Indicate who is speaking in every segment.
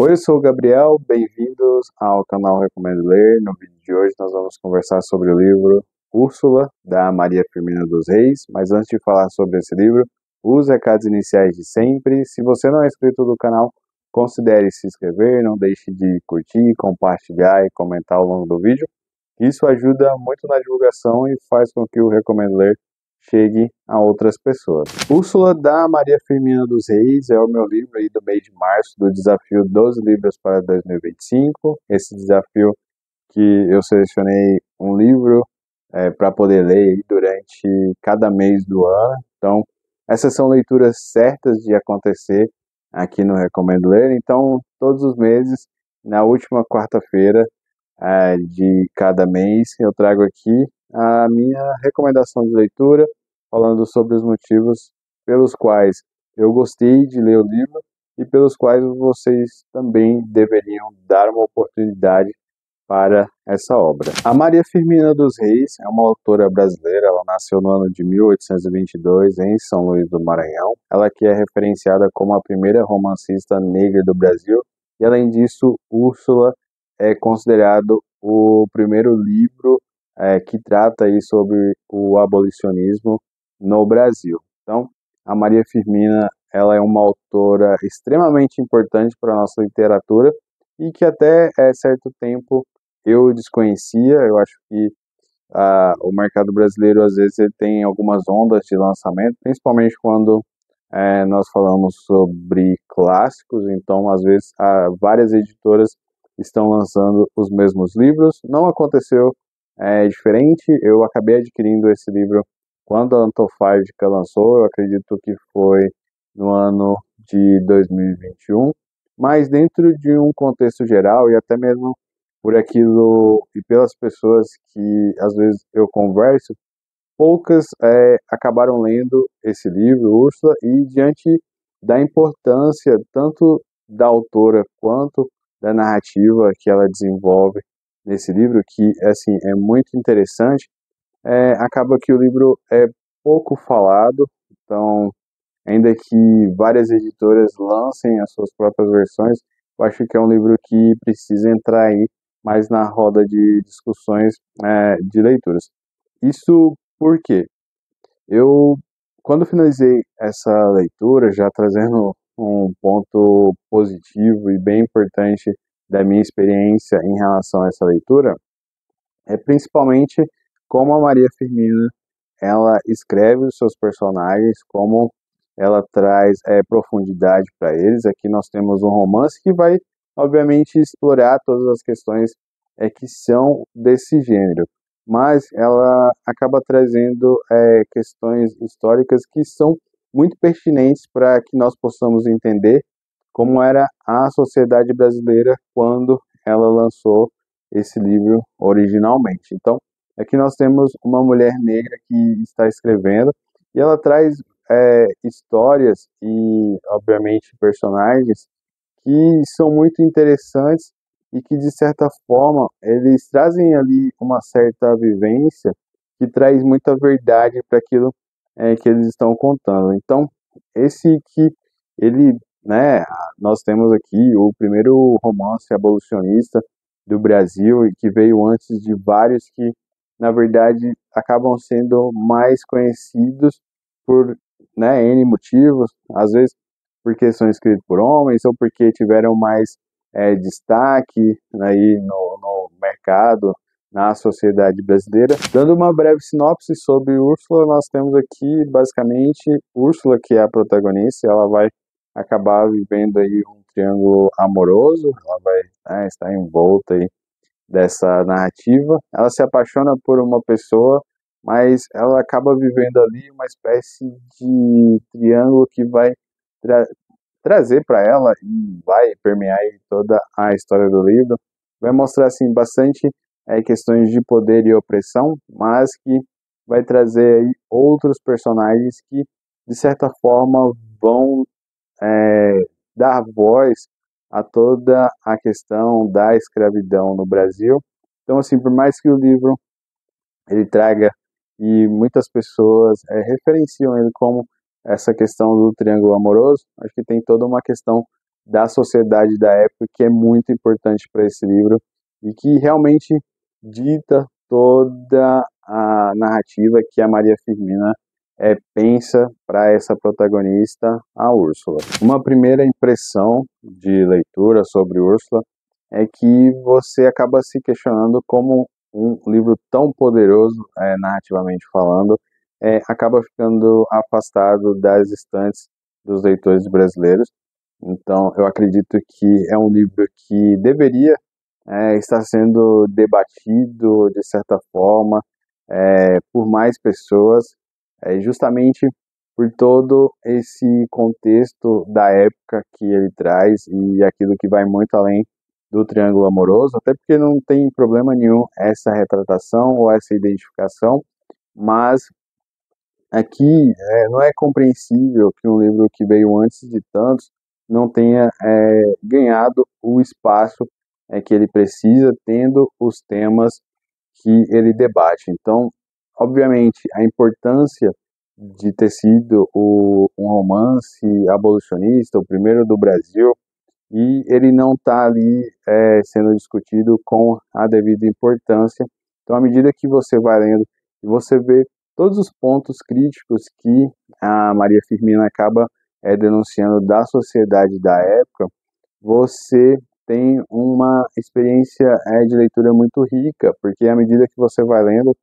Speaker 1: Oi, eu sou o Gabriel, bem-vindos ao canal Recomendo Ler. No vídeo de hoje nós vamos conversar sobre o livro Úrsula, da Maria Firmina dos Reis. Mas antes de falar sobre esse livro, os recados iniciais de sempre. Se você não é inscrito no canal, considere se inscrever, não deixe de curtir, compartilhar e comentar ao longo do vídeo. Isso ajuda muito na divulgação e faz com que o Recomendo Ler chegue a outras pessoas. Úrsula, da Maria Firmina dos Reis, é o meu livro aí do mês de março, do desafio 12 livros para 2025. Esse desafio que eu selecionei um livro para poder ler durante cada mês do ano. Então, essas são leituras certas de acontecer aqui no Recomendo Ler. Então, todos os meses, na última quarta-feira de cada mês, eu trago aqui a minha recomendação de leitura, falando sobre os motivos pelos quais eu gostei de ler o livro e pelos quais vocês também deveriam dar uma oportunidade para essa obra. A Maria Firmina dos Reis é uma autora brasileira. Ela nasceu no ano de 1822 em São Luís do Maranhão. Ela que é referenciada como a primeira romancista negra do Brasil, e além disso, Úrsula é considerado o primeiro livro que trata aí sobre o abolicionismo no Brasil. Então, a Maria Firmina, ela é uma autora extremamente importante para a nossa literatura e que até certo tempo eu desconhecia. Eu acho que o mercado brasileiro, às vezes, ele tem algumas ondas de lançamento, principalmente quando nós falamos sobre clássicos. Então, às vezes, várias editoras estão lançando os mesmos livros. Não aconteceu diferente. Eu acabei adquirindo esse livro quando a Antofágica lançou. Eu acredito que foi no ano de 2021, mas dentro de um contexto geral e até mesmo por aquilo e pelas pessoas que às vezes eu converso, poucas acabaram lendo esse livro, Úrsula, e diante da importância tanto da autora quanto da narrativa que ela desenvolve nesse livro, que assim é muito interessante, acaba que o livro é pouco falado. Então, ainda que várias editoras lancem as suas próprias versões, eu acho que é um livro que precisa entrar aí mais na roda de discussões de leituras. Isso porque eu, quando finalizei essa leitura, já trazendo um ponto positivo e bem importante da minha experiência em relação a essa leitura, é principalmente como a Maria Firmina ela escreve os seus personagens, como ela traz profundidade para eles. Aqui nós temos um romance que vai, obviamente, explorar todas as questões que são desse gênero, mas ela acaba trazendo questões históricas que são muito pertinentes para que nós possamos entender como era a sociedade brasileira quando ela lançou esse livro originalmente. Então, aqui nós temos uma mulher negra que está escrevendo e ela traz histórias e, obviamente, personagens que são muito interessantes e que, de certa forma, eles trazem ali uma certa vivência que traz muita verdade para aquilo que eles estão contando. Então, esse que ele, né, nós temos aqui o primeiro romance abolicionista do Brasil e que veio antes de vários que, na verdade, acabam sendo mais conhecidos por, né, N motivos, às vezes porque são escritos por homens ou porque tiveram mais destaque aí no mercado, na sociedade brasileira. Dando uma breve sinopse sobre Úrsula, nós temos aqui basicamente Úrsula, que é a protagonista. Ela vai acabar vivendo aí um triângulo amoroso. Ela vai estar envolta aí dessa narrativa. Ela se apaixona por uma pessoa, mas ela acaba vivendo ali uma espécie de triângulo que vai trazer para ela e vai permear toda a história do livro. Vai mostrar assim bastante questões de poder e opressão, mas que vai trazer aí outros personagens que de certa forma vão dar voz a toda a questão da escravidão no Brasil. Então, assim, por mais que o livro ele traga e muitas pessoas referenciam ele como essa questão do triângulo amoroso, acho que tem toda uma questão da sociedade da época que é muito importante para esse livro e que realmente dita toda a narrativa que a Maria Firmina pensa para essa protagonista, a Úrsula. Uma primeira impressão de leitura sobre Úrsula é que você acaba se questionando como um livro tão poderoso, narrativamente falando, acaba ficando afastado das estantes dos leitores brasileiros. Então, eu acredito que é um livro que deveria estar sendo debatido, de certa forma, por mais pessoas, justamente por todo esse contexto da época que ele traz e aquilo que vai muito além do triângulo amoroso, até porque não tem problema nenhum essa retratação ou essa identificação, mas aqui não é compreensível que um livro que veio antes de tantos não tenha ganhado o espaço que ele precisa, tendo os temas que ele debate. Então, obviamente, a importância de ter sido um romance abolicionista, o primeiro do Brasil, e ele não está ali sendo discutido com a devida importância. Então, à medida que você vai lendo e você vê todos os pontos críticos que a Maria Firmina acaba denunciando da sociedade da época, você tem uma experiência de leitura muito rica, porque à medida que você vai lendo,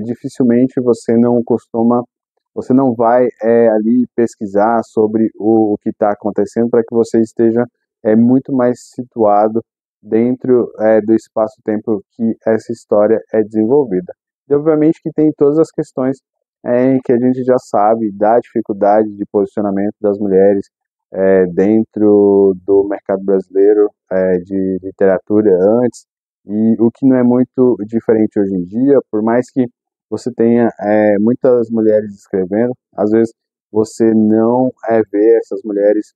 Speaker 1: dificilmente você não vai ali pesquisar sobre o que está acontecendo para que você esteja muito mais situado dentro do espaço-tempo que essa história é desenvolvida. E obviamente que tem todas as questões que a gente já sabe da dificuldade de posicionamento das mulheres dentro do mercado brasileiro de literatura antes, e o que não é muito diferente hoje em dia, por mais que você tenha muitas mulheres escrevendo, às vezes você não vê essas mulheres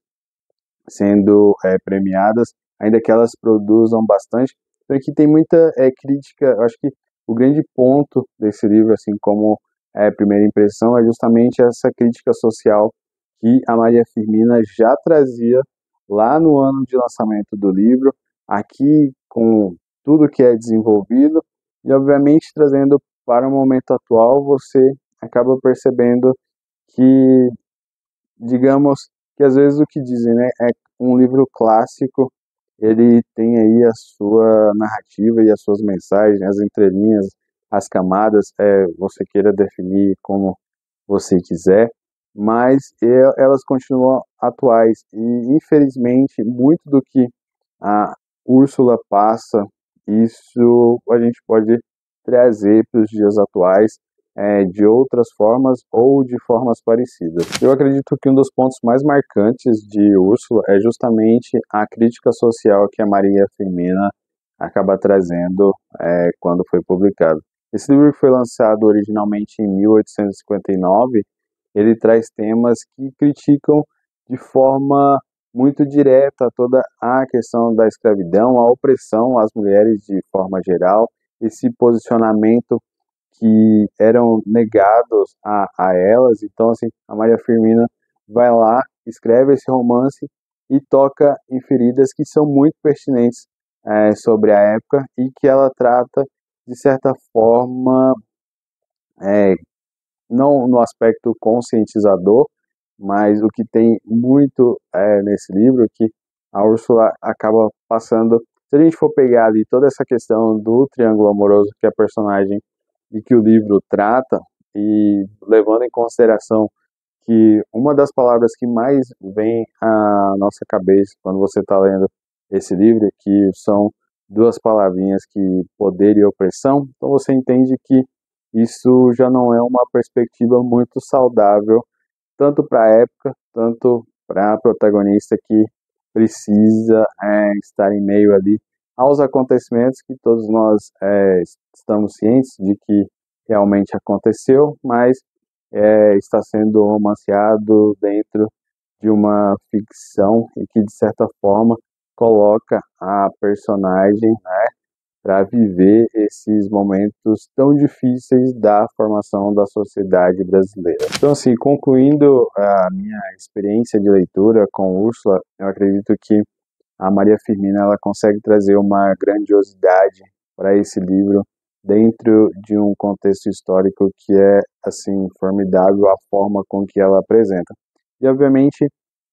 Speaker 1: sendo premiadas, ainda que elas produzam bastante. Então aqui tem muita crítica. Eu acho que o grande ponto desse livro, assim como primeira impressão, é justamente essa crítica social que a Maria Firmina já trazia lá no ano de lançamento do livro, aqui com tudo que é desenvolvido, e obviamente trazendo para o momento atual, você acaba percebendo que, digamos, que às vezes o que dizem, né, é um livro clássico, ele tem aí a sua narrativa e as suas mensagens, as entrelinhas, as camadas, você queira definir como você quiser, mas elas continuam atuais e infelizmente muito do que a Úrsula passa, isso a gente pode trazer para os dias atuais de outras formas ou de formas parecidas. Eu acredito que um dos pontos mais marcantes de Úrsula é justamente a crítica social que a Maria Firmina acaba trazendo quando foi publicado. Esse livro que foi lançado originalmente em 1859, ele traz temas que criticam de forma muito direta toda a questão da escravidão, a opressão às mulheres de forma geral, esse posicionamento que eram negados a elas. Então, assim, a Maria Firmina vai lá, escreve esse romance e toca em feridas que são muito pertinentes sobre a época e que ela trata, de certa forma, não no aspecto conscientizador, mas o que tem muito nesse livro que a Úrsula acaba passando. Se a gente for pegar ali toda essa questão do triângulo amoroso que a personagem e que o livro trata, e levando em consideração que uma das palavras que mais vem à nossa cabeça quando você está lendo esse livro, que são duas palavrinhas que poder e opressão, então você entende que isso já não é uma perspectiva muito saudável, tanto para a época, tanto para a protagonista que precisa estar em meio ali aos acontecimentos que todos nós estamos cientes de que realmente aconteceu, mas está sendo romanceado dentro de uma ficção e que, de certa forma, coloca a personagem para viver esses momentos tão difíceis da formação da sociedade brasileira. Então, assim, concluindo a minha experiência de leitura com Úrsula, eu acredito que a Maria Firmina ela consegue trazer uma grandiosidade para esse livro dentro de um contexto histórico que é assim formidável a forma com que ela apresenta. E obviamente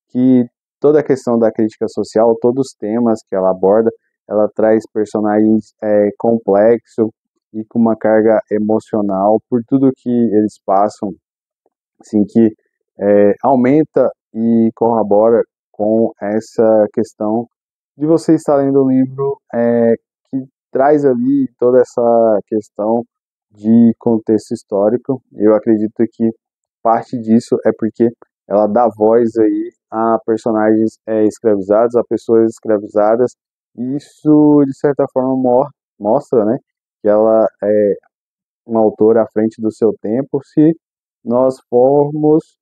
Speaker 1: que toda a questão da crítica social, todos os temas que ela aborda, ela traz personagens complexos e com uma carga emocional por tudo que eles passam, assim, que aumenta e corrobora com essa questão de você estar lendo um livro que traz ali toda essa questão de contexto histórico. Eu acredito que parte disso é porque ela dá voz aí a personagens escravizados, a pessoas escravizadas, e isso de certa forma mostra, né, que ela é uma autora à frente do seu tempo, se nós formos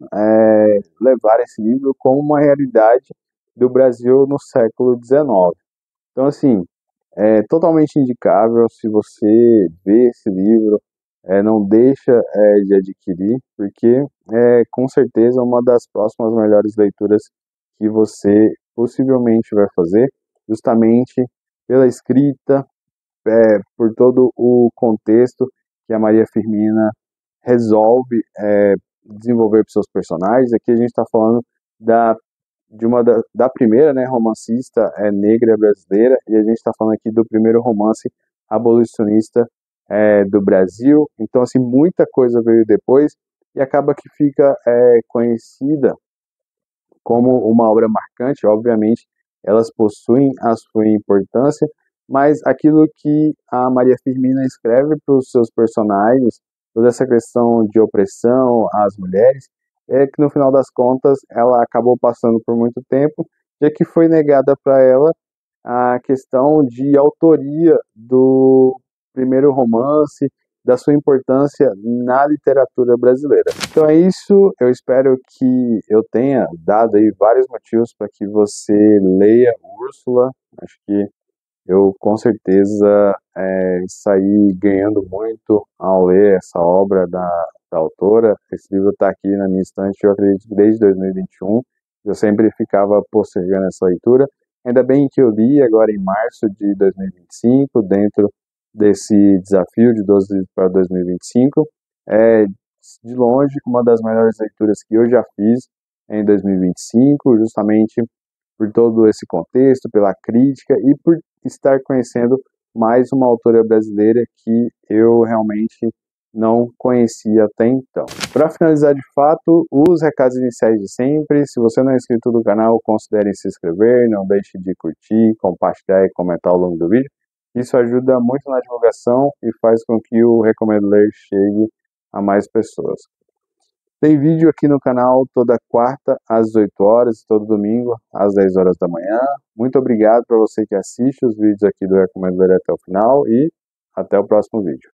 Speaker 1: levar esse livro como uma realidade do Brasil no século XIX. Então, assim, é totalmente indicável. Se você vê esse livro, não deixa de adquirir, porque é com certeza uma das próximas melhores leituras que você possivelmente vai fazer, justamente pela escrita, por todo o contexto que a Maria Firmina resolve desenvolver para os seus personagens. Aqui a gente está falando da, da primeira, né, romancista negra brasileira, e a gente está falando aqui do primeiro romance abolicionista do Brasil. Então, assim, muita coisa veio depois e acaba que fica conhecida como uma obra marcante. Obviamente, elas possuem a sua importância, mas aquilo que a Maria Firmina escreve para os seus personagens, toda essa questão de opressão às mulheres, é que no final das contas ela acabou passando por muito tempo, já que foi negada para ela a questão de autoria do primeiro romance, da sua importância na literatura brasileira. Então é isso, eu espero que eu tenha dado aí vários motivos para que você leia Úrsula. Acho que eu com certeza saí ganhando muito ao ler essa obra da autora. Esse livro está aqui na minha estante, eu acredito que desde 2021, eu sempre ficava postergando essa leitura. Ainda bem que eu li agora em março de 2025, dentro desse desafio de 12 livros para 2025. É, de longe, uma das melhores leituras que eu já fiz em 2025, justamente por todo esse contexto, pela crítica e por estar conhecendo mais uma autora brasileira que eu realmente não conhecia até então. Para finalizar de fato, os recados iniciais de sempre. Se você não é inscrito no canal, considere se inscrever, não deixe de curtir, compartilhar e comentar ao longo do vídeo. Isso ajuda muito na divulgação e faz com que o Recomendo Ler chegue a mais pessoas. Tem vídeo aqui no canal toda quarta às 18 horas e todo domingo às 10 horas da manhã. Muito obrigado para você que assiste os vídeos aqui do Recomendo Ler até o final e até o próximo vídeo.